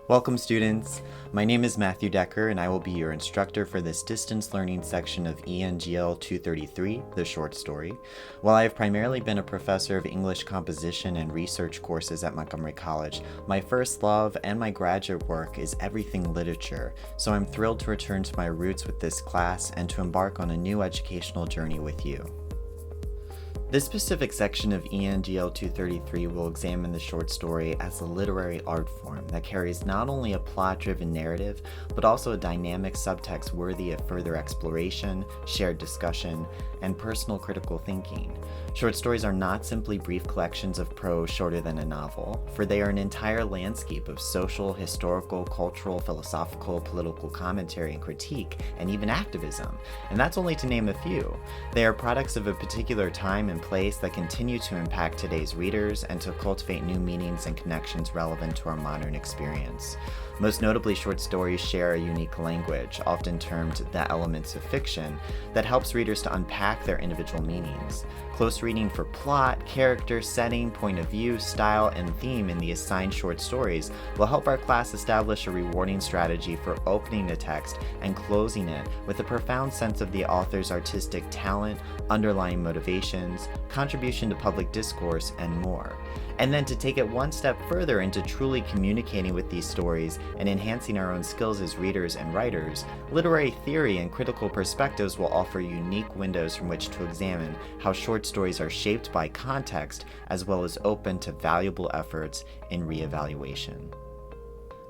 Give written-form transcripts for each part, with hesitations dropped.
Welcome students! My name is Matthew Decker and I will be your instructor for this distance learning section of ENGL 233, the short story. While I have primarily been a professor of English composition and research courses at Montgomery College, my first love and my graduate work is everything literature, so I'm thrilled to return to my roots with this class and to embark on a new educational journey with you. This specific section of ENGL 233 will examine the short story as a literary art form that carries not only a plot-driven narrative, but also a dynamic subtext worthy of further exploration, shared discussion, and personal critical thinking. Short stories are not simply brief collections of prose shorter than a novel, for they are an entire landscape of social, historical, cultural, philosophical, political commentary and critique, and even activism, and that's only to name a few. They are products of a particular time and place that continue to impact today's readers and to cultivate new meanings and connections relevant to our modern experience. Most notably, short stories share a unique language, often termed the elements of fiction, that helps readers to unpack their individual meanings. Close reading for plot, character, setting, point of view, style, and theme in the assigned short stories will help our class establish a rewarding strategy for opening the text and closing it with a profound sense of the author's artistic talent, underlying motivations, contribution to public discourse, and more. And then to take it one step further into truly communicating with these stories and enhancing our own skills as readers and writers, literary theory and critical perspectives will offer unique windows from which to examine how short stories are shaped by context, as well as open to valuable efforts in reevaluation.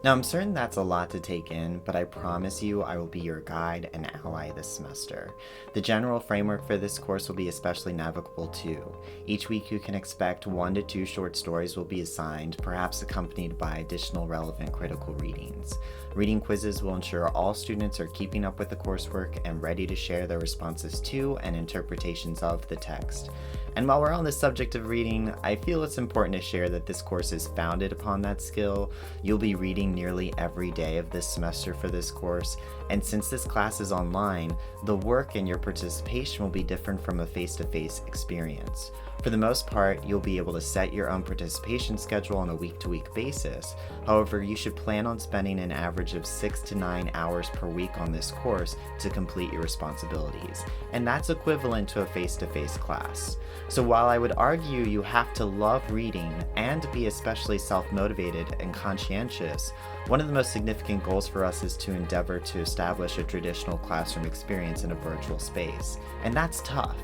Now, I'm certain that's a lot to take in, but I promise you I will be your guide and ally this semester. The general framework for this course will be especially navigable too. Each week you can expect 1 to 2 short stories will be assigned, perhaps accompanied by additional relevant critical readings. Reading quizzes will ensure all students are keeping up with the coursework and ready to share their responses to and interpretations of the text. And while we're on the subject of reading, I feel it's important to share that this course is founded upon that skill. You'll be reading nearly every day of this semester for this course, and since this class is online, the work and your participation will be different from a face-to-face experience. For the most part, you'll be able to set your own participation schedule on a week-to-week basis. However, you should plan on spending an average of 6 to 9 hours per week on this course to complete your responsibilities, and that's equivalent to a face-to-face class. So while I would argue you have to love reading and be especially self-motivated and conscientious, one of the most significant goals for us is to endeavor to establish a traditional classroom experience in a virtual space, and that's tough.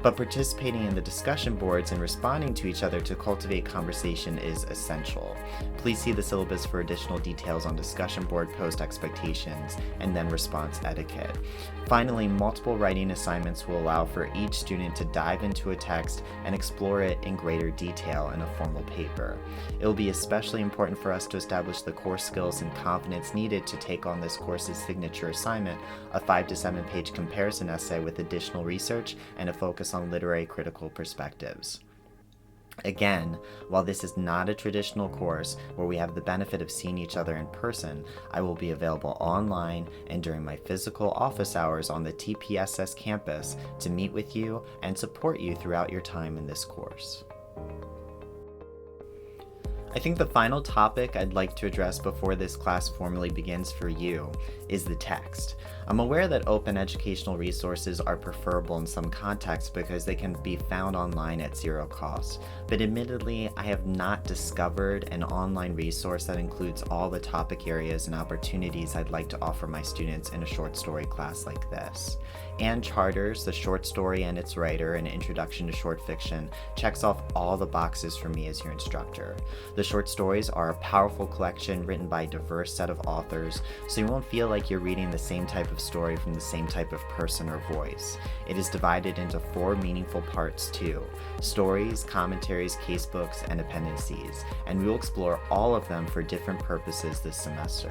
But participating in the discussion boards and responding to each other to cultivate conversation is essential. Please see the syllabus for additional details on discussion board post expectations and then response etiquette. Finally, multiple writing assignments will allow for each student to dive into a text and explore it in greater detail in a formal paper. It will be especially important for us to establish the core skills and confidence needed to take on this course's signature assignment, a 5 to 7 page comparison essay with additional research and a focus on literary critical perspectives. Again, while this is not a traditional course where we have the benefit of seeing each other in person, I will be available online and during my physical office hours on the TPSS campus to meet with you and support you throughout your time in this course. I think the final topic I'd like to address before this class formally begins for you is the text. I'm aware that open educational resources are preferable in some contexts because they can be found online at zero cost, but admittedly, I have not discovered an online resource that includes all the topic areas and opportunities I'd like to offer my students in a short story class like this. Anne Charter's The Short Story and Its Writer, An Introduction to Short Fiction, checks off all the boxes for me as your instructor. The short stories are a powerful collection written by a diverse set of authors, so you won't feel like you're reading the same type of story from the same type of person or voice. It is divided into 4 meaningful parts too: stories, commentaries, casebooks, and appendices, and we will explore all of them for different purposes this semester.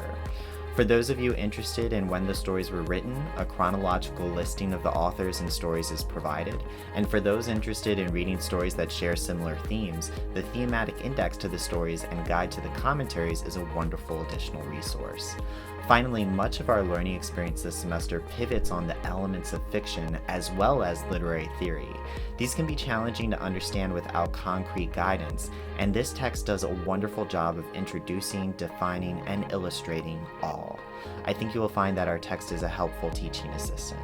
For those of you interested in when the stories were written, a chronological listing of the authors and stories is provided, and for those interested in reading stories that share similar themes, the thematic index to the stories and guide to the commentaries is a wonderful additional resource. Finally, much of our learning experience this semester pivots on the elements of fiction as well as literary theory. These can be challenging to understand without concrete guidance, and this text does a wonderful job of introducing, defining, and illustrating all. I think you will find that our text is a helpful teaching assistant.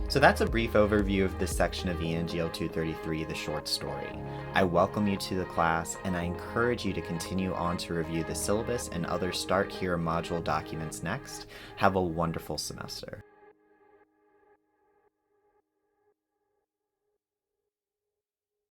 So that's a brief overview of this section of ENGL 233, the short story. I welcome you to the class, and I encourage you to continue on to review the syllabus and other Start Here module documents next. Have a wonderful semester.